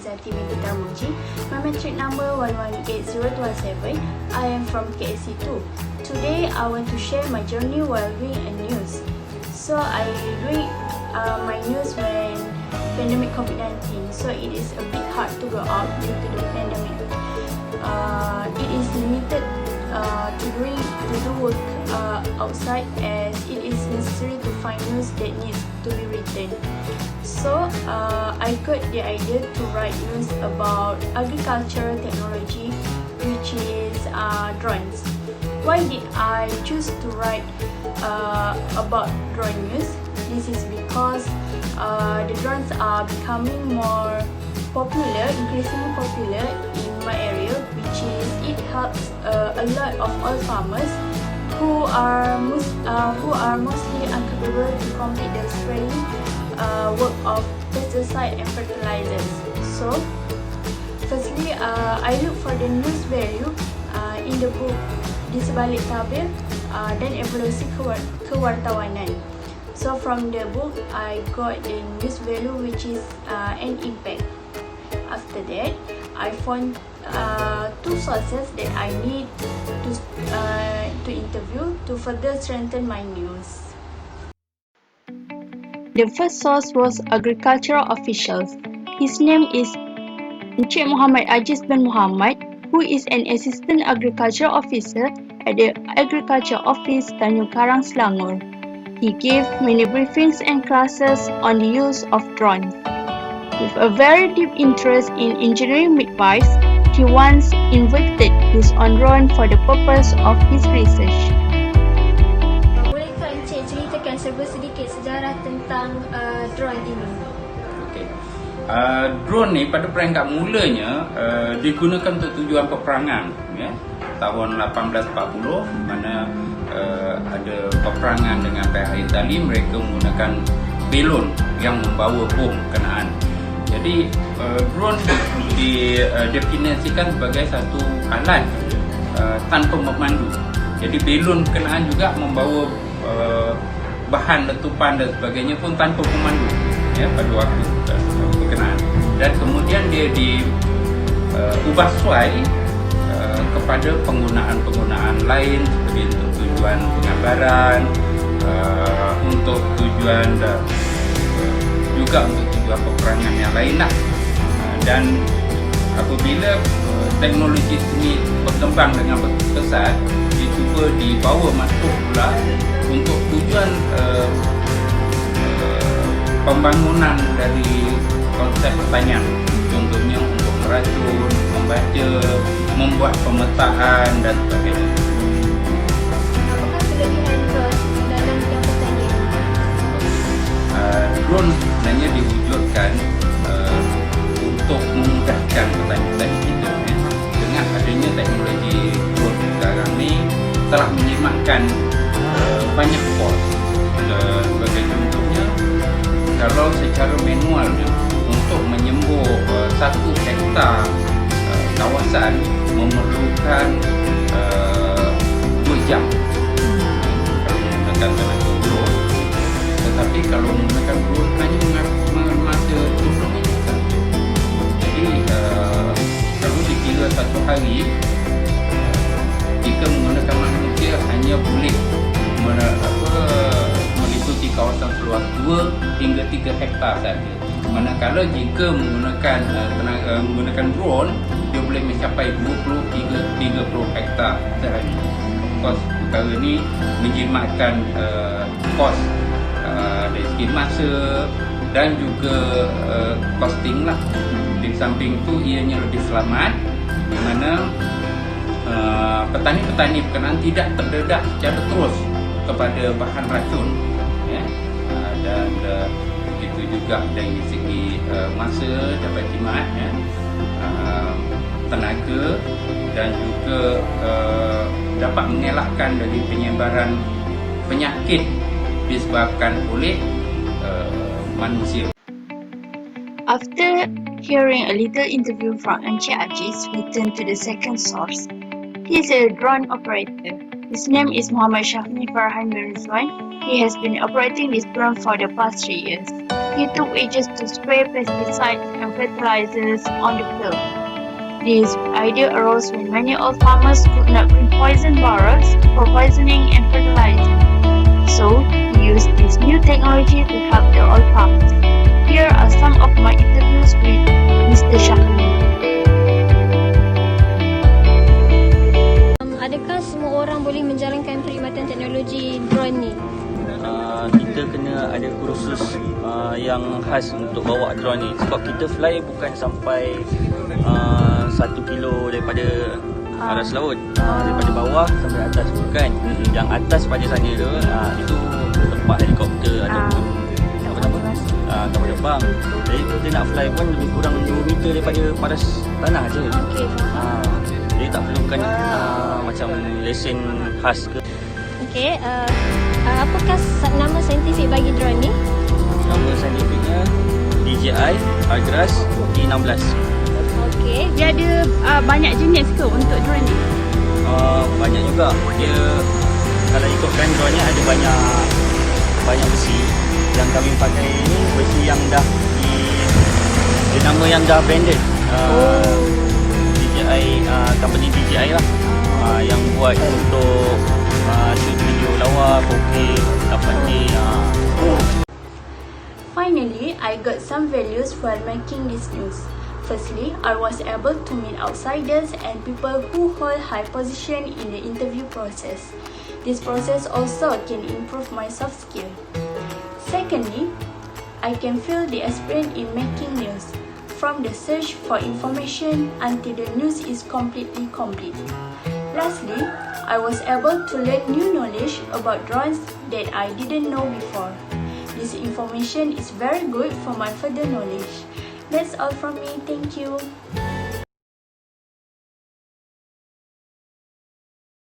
Nurhazati binti Tarmuji. My metric number 118027. I am from KSC2. Today, I want to share my journey while doing a news. So, I doing my news when pandemic COVID-19. So, it is a bit hard to go out due to the pandemic. It is limited to do work outside, as it is necessary to find news that needs to be written. So I got the idea to write news about agriculture technology, which is drones. Why did I choose to write about drone news? This is because the drones are becoming more popular, increasingly popular in my area, which is it helps a lot of all farmers who are mostly incapable to complete the spraying work of pesticide and fertilizers. So, firstly, I look for the news value in the book Di Sebalik Tabir dan Evolusi Kewartawanan. So, from the book, I got the news value, which is an impact. After that, I found two sources that I need to interview to further strengthen my news. The first source was agricultural officials. His name is Encik Muhammad Aziz bin Muhammad, who is an assistant agriculture officer at the Agriculture Office Tanjung Karang, Selangor. He gave many briefings and classes on the use of drones. With a very deep interest in engineering midwives, he once invented his own drone for the purpose of his research. Bolehkah Encik ceritakan sedikit sejarah tentang drone ini? Okey. Drone ni pada peringkat mulanya digunakan untuk tujuan peperangan, ya. Tahun 1840 mana ada peperangan dengan pihak Itali, mereka menggunakan belon yang membawa bom kenaan. Jadi drone didefinisikan sebagai satu alat tanpa pemandu. Jadi belon kenaan juga membawa bahan letupan dan sebagainya pun tanpa pemandu, ya, pada waktu berkenaan. Dan kemudian dia diubah suai kepada penggunaan lain, seperti untuk tujuan penggambaran, untuk tujuan juga untuk tujuan peperangan yang lain lah. Dan apabila teknologi ini berkembang dengan pesat, dia cuba dibawa masuk pula untuk tujuan pembangunan dari konsep pertanian. Contohnya untuk meracun, membaca, membuat pemetaan dan sebagainya. Apakah kelebihan dalam bidang pertanian? Drone sebenarnya diwujudkan untuk memudahkan petani-petani kita, ya. Dengan adanya teknologi drone sekarang ni telah menjimatkan banyak kos. Sebagai contohnya, kalau secara manualnya untuk menyembur 1 hektar kawasan memerlukan 2 jam kalau menggunakan tenaga drone. Tetapi kalau menggunakan drone hanya masa 20 minit saja. Jadi kalau dikira satu hari, jika menggunakan manusia hanya boleh meliputi kawasan seluas 2 hingga 3 hektar saja. Manakala jika menggunakan drone, dia boleh mencapai 20 hingga 30 hektar sehari. Kos perkara ini menjimatkan kos dari segi masa dan juga costing lah. Di samping itu ianya lebih selamat, di mana petani-petani berkenaan tidak terdedah secara terus kepada bahan racun, ya. Dan begitu juga dari segi masa dapat jimat, ya, tenaga, dan juga dapat mengelakkan dari penyebaran penyakit disebabkan oleh manusia. After hearing a little interview from Encik Aziz, we turn to the second source. He is a drone operator. His name is Muhammad Syafni Farhan bin Rizwan. He has been operating this drone for the past 3 years. He took ages to spray pesticides and fertilizers on the field. This idea arose when many old farmers could not bring poison borers for poisoning and fertilizing. So, he used this new technology to help the old farmers. Here are some of my interviews with Mr. Shahri. Adakah semua orang boleh menjalankan perkhidmatan teknologi drone ni? Kita kena ada kursus yang khas untuk bawa drone ni. Sebab kita fly bukan sampai 1 kilo daripada aras laut, daripada bawah sampai atas bukan. Yang atas pada sana tu itu tempat helikopter ataupun kapal terbang. Jadi kita nak fly pun lebih kurang 2 meter daripada paras tanah je. Okey, faham. Jadi tak perlukan macam lesen khas ke. Okey, apakah nama saintifik bagi drone ni? Nama saintifiknya DJI Agras T16. Okey. Dia ada banyak jenis ke untuk drone ni? Banyak juga. Dia kalau ikutkan drone-nya ada banyak besi. Yang kami pakai ni besi yang dah dia nama yang dah branded. DJI, company DJI lah. Yang buat untuk shoot video lawa, 4K, 8K. Finally, I got some values while making this news. Firstly, I was able to meet outsiders and people who hold high position in the interview process. This process also can improve my soft skill. Secondly, I can feel the experience in making news, from the search for information until the news is completely complete. Lastly, I was able to learn new knowledge about drones that I didn't know before. This information is very good for my further knowledge. That's all from me. Thank you.